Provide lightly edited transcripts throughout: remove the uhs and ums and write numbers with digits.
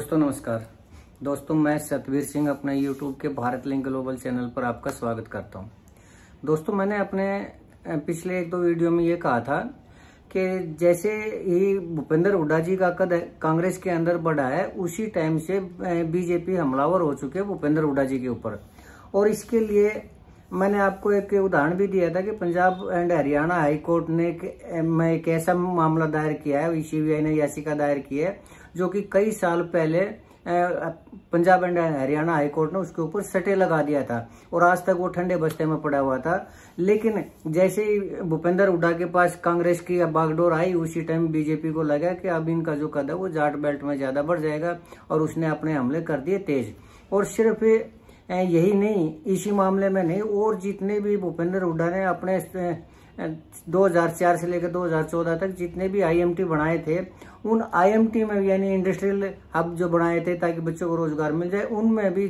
दोस्तों नमस्कार। दोस्तों मैं सतवीर सिंह अपने यूट्यूब के भारत लिंक ग्लोबल चैनल पर आपका स्वागत करता हूं। दोस्तों मैंने अपने पिछले एक दो वीडियो में ये कहा था कि जैसे ही भूपेंद्र हुड्डा जी का कद कांग्रेस के अंदर बढ़ा है, उसी टाइम से बीजेपी हमलावर हो चुके हैं भूपेंद्र हुड्डा जी के ऊपर। और इसके लिए मैंने आपको एक उदाहरण भी दिया था कि Punjab and Haryana high court ने एक ऐसा मामला दायर किया है, सीबीआई ने याचिका दायर की है, जो कि कई साल पहले Punjab and Haryana high court ने उसके ऊपर सटे लगा दिया था और आज तक वो ठंडे बस्ते में पड़ा हुआ था। लेकिन जैसे ही भूपेंद्र हुड्डा के पास कांग्रेस की बागडोर आई, उसी टाइम बीजेपी को लगा कि अब इनका जो कद है वो जाट बेल्ट में ज्यादा बढ़ जाएगा और उसने अपने हमले कर दिए तेज। और सिर्फ यही नहीं, इसी मामले में नहीं, और जितने भी भूपेंद्र हुड्डा ने अपने 2004 से लेकर 2014 तक जितने भी आईएमटी बनाए थे, उन आईएमटी में यानी इंडस्ट्रियल हब जो बनाए थे ताकि बच्चों को रोजगार मिल जाए, उनमें भी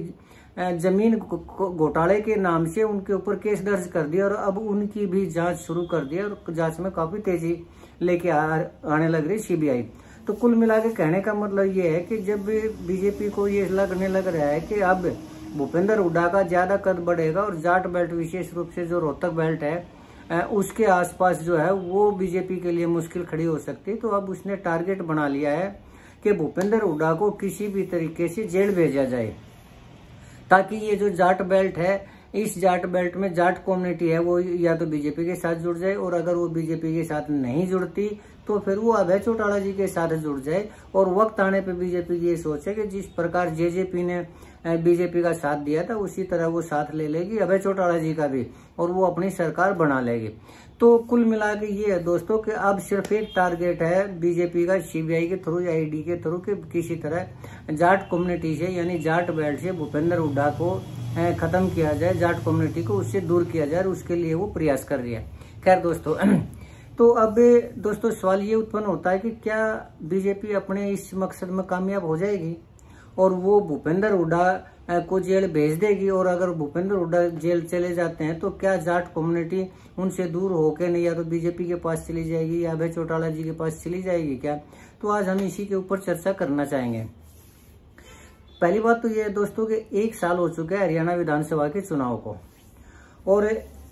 जमीन घोटाले के नाम से उनके ऊपर केस दर्ज कर दिया और अब उनकी भी जांच शुरू कर दी और जांच में काफी तेजी लेके आने लग रही सीबीआई। तो कुल मिला के कहने का मतलब ये है कि जब बीजेपी को ये लगने लग रहा है कि अब भूपेंद्र हुड्डा का ज्यादा कद बढ़ेगा और जाट बेल्ट विशेष रूप से जो रोहतक बेल्ट है उसके आसपास जो है वो बीजेपी के लिए मुश्किल खड़ी हो सकती है, तो अब उसने टारगेट बना लिया है कि भूपेंद्र हुड्डा को किसी भी तरीके से जेल भेजा जाए, ताकि ये जो जाट बेल्ट है, इस जाट बेल्ट में जाट कम्युनिटी है वो या तो बीजेपी के साथ जुड़ जाए, और अगर वो बीजेपी के साथ नहीं जुड़ती तो फिर वो अभय चौटाला जी के साथ जुड़ जाए। और वक्त आने पे बीजेपी की ये सोच है कि जिस प्रकार जेजेपी ने बीजेपी का साथ दिया था, उसी तरह वो साथ ले लेगी अभय चौटाला जी का भी, और वो अपनी सरकार बना लेगी। तो कुल मिला के ये है दोस्तों कि अब सिर्फ एक टारगेट है बीजेपी का, सीबीआई के थ्रू या ईडी के थ्रू, कि किसी तरह जाट कम्युनिटी से यानी जाट बेल्ट से भूपेंद्र हुड्डा को खत्म किया जाए, जाट कम्युनिटी को उससे दूर किया जाए, और उसके लिए वो प्रयास कर रही है। खैर दोस्तों, तो अब दोस्तों सवाल ये उत्पन्न होता है कि क्या बीजेपी अपने इस मकसद में कामयाब हो जाएगी और वो भूपेंद्र हुड्डा को जेल भेज देगी? और अगर भूपेंद्र हुड्डा जेल चले जाते हैं तो क्या जाट कम्युनिटी उनसे दूर होकर नहीं या तो बीजेपी के पास चली जाएगी या अभय चौटाला जी के पास चली जाएगी क्या? तो आज हम इसी के ऊपर चर्चा करना चाहेंगे। पहली बात तो ये है दोस्तों कि 1 साल हो चुका है हरियाणा विधानसभा के चुनाव को और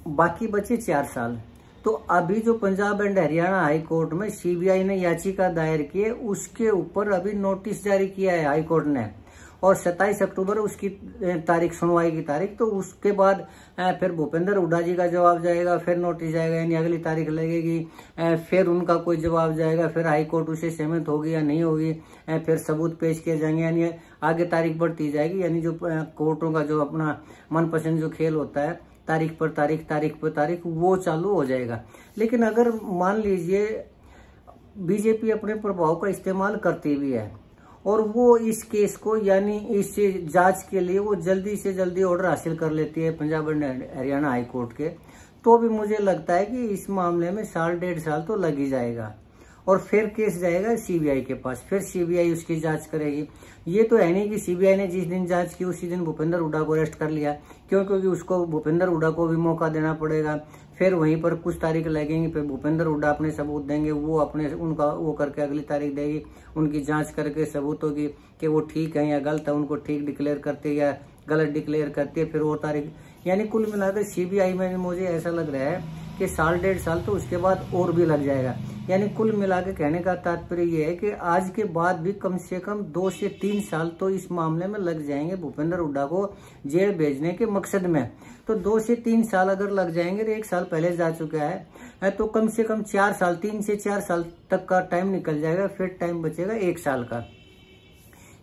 बाकी बचे 4 साल। तो अभी जो Punjab and Haryana high court में सीबीआई ने याचिका दायर की है, उसके ऊपर अभी नोटिस जारी किया है हाई कोर्ट ने, और 27 अक्टूबर उसकी तारीख, सुनवाई की तारीख। तो उसके बाद फिर भूपेंद्र हुड्डा जी का जवाब जाएगा, फिर नोटिस जाएगा यानी अगली तारीख लगेगी, फिर उनका कोई जवाब जाएगा, फिर हाई कोर्ट उसे सहमत होगी या नहीं होगी, फिर सबूत पेश किए जाएंगे, यानी आगे तारीख बढ़ती जाएगी। यानी जो कोर्टों का जो अपना मनपसंद जो खेल होता है, तारीख पर तारीख, तारीख पर तारीख, वो चालू हो जाएगा। लेकिन अगर मान लीजिए बीजेपी अपने प्रभाव का इस्तेमाल करती भी है और वो इस केस को यानी इस जांच के लिए वो जल्दी से जल्दी ऑर्डर हासिल कर लेती है Punjab and Haryana high court के, तो भी मुझे लगता है कि इस मामले में 1.5 साल तो लग ही जाएगा और फिर केस जाएगा सीबीआई के पास, फिर सीबीआई उसकी जांच करेगी। ये तो है नहीं कि सीबीआई ने जिस दिन जांच की उसी दिन भूपेंद्र हुड्डा को अरेस्ट कर लिया, क्योंकि उसको भूपेंद्र हुड्डा को भी मौका देना पड़ेगा। फिर वहीं पर कुछ तारीख लगेंगी, फिर भूपेंद्र हुड्डा अपने सबूत देंगे, वो अपने उनका वो करके अगली तारीख देगी, उनकी जांच करके सबूत होगी कि वो ठीक है या गलत है, उनको ठीक डिक्लेयर करते या गलत डिक्लेयर करती है, फिर वो तारीख। यानी कुल मिलाकर सीबीआई में मुझे ऐसा लग रहा है कि 1.5 साल तो उसके बाद और भी लग जाएगा। यानी कुल मिला के कहने का तात्पर्य ये है कि आज के बाद भी कम से कम 2 से 3 साल तो इस मामले में लग जाएंगे भूपेंद्र हुड्डा को जेल भेजने के मकसद में। तो 2 से 3 साल अगर लग जाएंगे, तो 1 साल पहले जा चुका है, तो कम से कम 4 साल, 3 से 4 साल तक का टाइम निकल जाएगा। फिर टाइम बचेगा 1 साल का,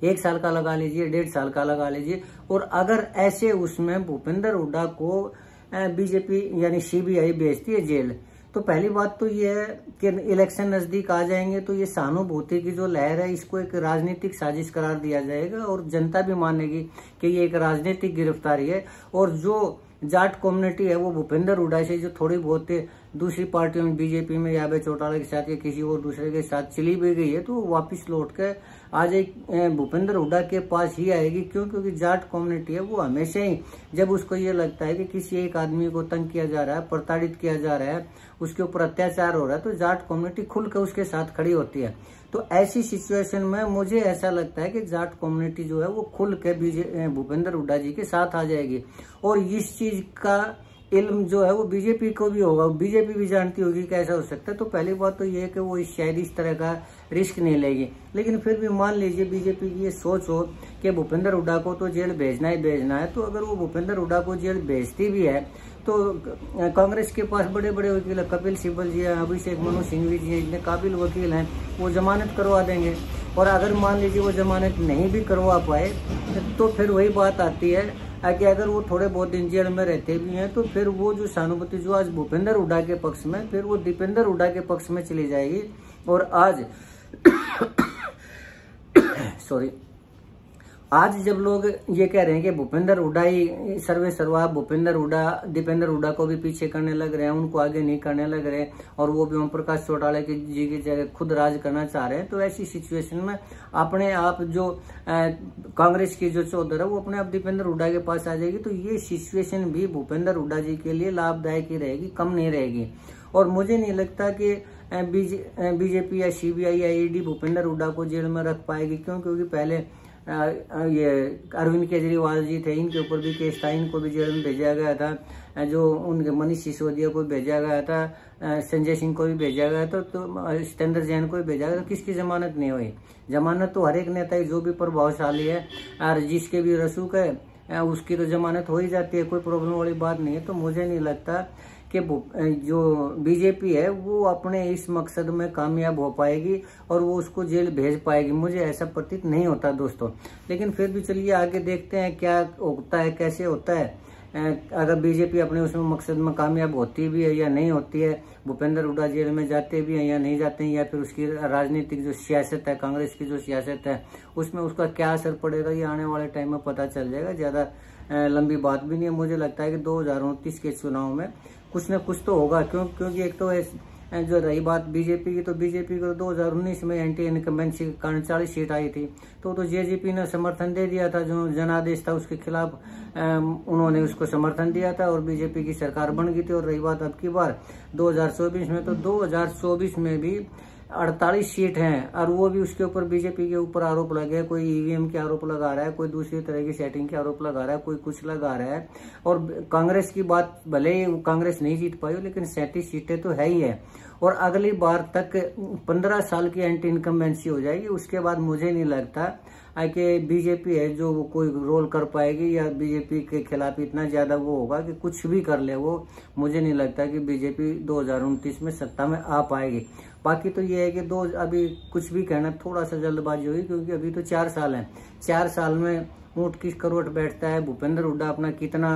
1 साल का लगा लीजिए, 1.5 साल का लगा लीजिए। और अगर ऐसे उसमें भूपेंद्र हुड्डा को बीजेपी यानी सीबीआई भेजती है जेल, तो पहली बात तो ये है कि इलेक्शन नजदीक आ जाएंगे तो ये सहानुभूति की जो लहर है इसको एक राजनीतिक साजिश करार दिया जाएगा और जनता भी मानेगी कि ये एक राजनीतिक गिरफ्तारी है। और जो जाट कम्युनिटी है वो भूपेंद्र हुड्डा से जो थोड़ी बहुत दूसरी पार्टियों में बीजेपी में या चौटाला के साथ या किसी और दूसरे के साथ चली भी गई है तो वो वापिस लौट कर आज एक भूपेंद्र हुड्डा के पास ही आएगी। क्यों? क्योंकि जाट कम्युनिटी है वो हमेशा ही जब उसको ये लगता है कि किसी एक आदमी को तंग किया जा रहा है, प्रताड़ित किया जा रहा है, उसके ऊपर अत्याचार हो रहा है, तो जाट कम्युनिटी खुलकर उसके साथ खड़ी होती है। तो ऐसी सिचुएशन में मुझे ऐसा लगता है कि जाट कम्युनिटी जो है वो खुल के भूपेंद्र हुड्डा जी के साथ आ जाएगी। और इस चीज का इल्म जो है वो बीजेपी को भी होगा, बीजेपी भी जानती होगी कि ऐसा हो सकता है। तो पहली बात तो ये है कि वो शायद इस तरह का रिस्क नहीं लेगी। लेकिन फिर भी मान लीजिए बीजेपी की ये सोच हो कि भूपेंद्र हुड्डा को तो जेल भेजना ही भेजना है, तो अगर वो भूपेंद्र हुड्डा को जेल भेजती भी है तो कांग्रेस के पास बड़े बड़े वकील है, कपिल सिब्बल जी हैं, अभिषेक मनु सिंघवी जी हैं, इतने काबिल वकील हैं, वो जमानत करवा देंगे। और अगर मान लीजिए वो जमानत नहीं भी करवा पाए तो फिर वही बात आती है कि अगर वो थोड़े बहुत दिन जेल में रहते भी हैं तो फिर वो जो सहानुभूति जो आज भूपेंद्र हुड्डा के पक्ष में, फिर वो दीपेंद्र हुड्डा के पक्ष में चली जाएगी। और आज आज जब लोग ये कह रहे हैं कि भूपेंद्र हुड्डा ही सर्वे सर्वा, भूपेंद्र हुड्डा दीपेंद्र हुड्डा को भी पीछे करने लग रहे हैं, उनको आगे नहीं करने लग रहे हैं, और वो भी ओम प्रकाश चौटाला जी की जगह खुद राज करना चाह रहे हैं, तो ऐसी सिचुएशन में अपने आप जो कांग्रेस की जो चौधर है वो अपने आप दीपेंद्र हुड्डा के पास आ जाएगी। तो ये सिचुएशन भी भूपेंद्र हुड्डा जी के लिए लाभदायक ही रहेगी, कम नहीं रहेगी। और मुझे नहीं लगता कि बीजेपी या सीबीआई या ईडी भूपेंद्र हुड्डा को जेल में रख पाएगी। क्यों? क्योंकि पहले ये अरविंद केजरीवाल जी थे, इनके ऊपर भी केस था, इनको भी जेल में भेजा गया था, जो उनके मनीष सिसोदिया को भेजा गया था, संजय सिंह को भी भेजा गया था, तो सत्येंद्र जैन को भी भेजा गया, तो किसकी जमानत नहीं हुई? जमानत तो हर एक नेता की जो भी प्रभावशाली है और जिसके भी रसूख है उसकी तो जमानत हो ही जाती है, कोई प्रॉब्लम वाली बात नहीं है। तो मुझे नहीं लगता कि जो बीजेपी है वो अपने इस मकसद में कामयाब हो पाएगी और वो उसको जेल भेज पाएगी, मुझे ऐसा प्रतीत नहीं होता दोस्तों। लेकिन फिर भी चलिए आगे देखते हैं क्या होता है, कैसे होता है। अगर बीजेपी अपने उसमें मकसद में कामयाब होती भी है या नहीं होती है, भूपेंद्र हुड्डा जेल में जाते भी हैं या नहीं जाते हैं, या फिर उसकी राजनीतिक जो सियासत है, कांग्रेस की जो सियासत है, उसमें उसका क्या असर पड़ेगा, ये आने वाले टाइम में पता चल जाएगा। ज्यादा लंबी बात भी नहीं है। मुझे लगता है कि 2029 के चुनाव में कुछ न कुछ तो होगा। क्योंकि एक तो जो रही बात बीजेपी की, तो बीजेपी को 2019 में एंटी इनकम्बेंसी के कारण 40 सीट आई थी, तो जेजेपी ने समर्थन दे दिया था, जो जनादेश था उसके खिलाफ उन्होंने उसको समर्थन दिया था और बीजेपी की सरकार बन गई थी। और रही बात अब की बार 2024 में, तो 2024 में भी 48 सीट हैं और वो भी उसके ऊपर बीजेपी के ऊपर आरोप लगे, कोई ईवीएम के आरोप लगा रहा है, कोई दूसरी तरह की सेटिंग के आरोप लगा रहा है, कोई कुछ लगा रहा है। और कांग्रेस की बात, भले ही कांग्रेस नहीं जीत पाई, लेकिन 37 सीटें तो है ही है। और अगली बार तक 15 साल की एंटी इनकम्बेंसी हो जाएगी। उसके बाद मुझे नहीं लगता कि बीजेपी है जो वो कोई रोल कर पाएगी या बीजेपी के खिलाफ इतना ज्यादा वो होगा कि कुछ भी कर ले वो। मुझे नहीं लगता कि बीजेपी 2029 में सत्ता में आ पाएगी। बाकी तो ये है कि अभी कुछ भी कहना थोड़ा सा जल्दबाजी होगी, क्योंकि अभी तो 4 साल है। 4 साल में ऊंट किस करवट बैठता है, भूपेंद्र हुड्डा अपना कितना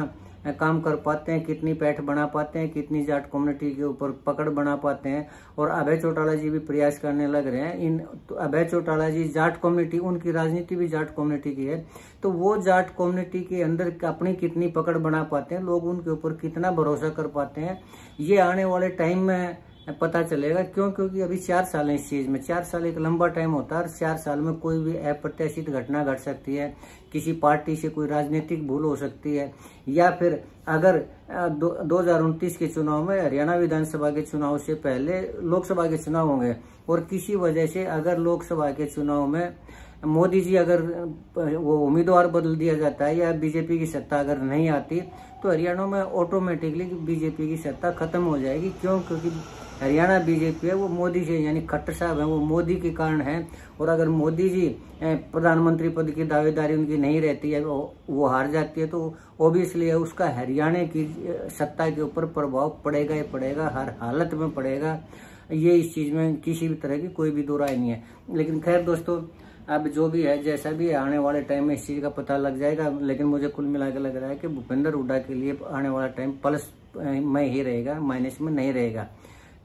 काम कर पाते हैं, कितनी पैठ बना पाते हैं, कितनी जाट कम्युनिटी के ऊपर पकड़ बना पाते हैं। और अभय चौटाला जी भी प्रयास करने लग रहे हैं। तो अभय चौटाला जी जाट कम्युनिटी, उनकी राजनीति भी जाट कम्युनिटी की है, तो वो जाट कम्युनिटी के अंदर अपनी कितनी पकड़ बना पाते हैं, लोग उनके ऊपर कितना भरोसा कर पाते हैं, ये आने वाले टाइम में पता चलेगा। क्योंकि अभी 4 साल है इस चीज में। 4 साल एक लंबा टाइम होता है और 4 साल में कोई भी अप्रत्याशित घटना घट सकती है, किसी पार्टी से कोई राजनीतिक भूल हो सकती है, या फिर अगर 2029 के चुनाव में हरियाणा विधानसभा के चुनाव से पहले लोकसभा के चुनाव होंगे और किसी वजह से अगर लोकसभा के चुनाव में मोदी जी अगर वो उम्मीदवार बदल दिया जाता है या बीजेपी की सत्ता अगर नहीं आती, तो हरियाणा में ऑटोमेटिकली बीजेपी की सत्ता खत्म हो जाएगी। क्योंकि हरियाणा बीजेपी है वो मोदी से, यानी खट्टर साहब है वो मोदी के कारण है। और अगर मोदी जी प्रधानमंत्री पद की दावेदारी उनकी नहीं रहती है, वो हार जाती है, तो ऑब्वियसली उसका हरियाणा की सत्ता के ऊपर प्रभाव पड़ेगा ही पड़ेगा, हर हालत में पड़ेगा। ये इस चीज में किसी भी तरह की कोई भी दो राय नहीं है। लेकिन खैर दोस्तों, अब जो भी है जैसा भी है, आने वाले टाइम में इस चीज का पता लग जाएगा। लेकिन मुझे कुल मिला के लग रहा है कि भूपेंद्र हुड्डा के लिए आने वाला टाइम प्लस में ही रहेगा, माइनस में नहीं रहेगा।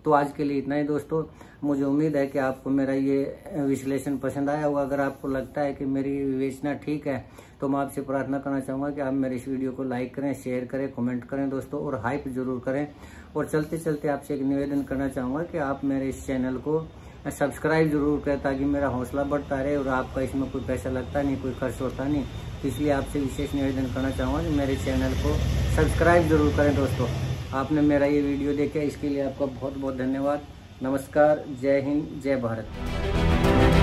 तो आज के लिए इतना ही दोस्तों। मुझे उम्मीद है कि आपको मेरा ये विश्लेषण पसंद आया होगा। अगर आपको लगता है कि मेरी विवेचना ठीक है तो मैं आपसे प्रार्थना करना चाहूँगा कि आप मेरे इस वीडियो को लाइक करें, शेयर करें, कमेंट करें दोस्तों, और हाइप जरूर करें। और चलते चलते आपसे एक निवेदन करना चाहूँगा कि आप मेरे इस चैनल को सब्सक्राइब जरूर करें ताकि मेरा हौसला बढ़ता रहे। और आपका इसमें कोई पैसा लगता नहीं, कोई खर्च होता नहीं, तो इसलिए आपसे विशेष निवेदन करना चाहूँगा कि मेरे चैनल को सब्सक्राइब जरूर करें दोस्तों। आपने मेरा ये वीडियो देखा, इसके लिए आपका बहुत बहुत धन्यवाद। नमस्कार, जय हिंद, जय भारत।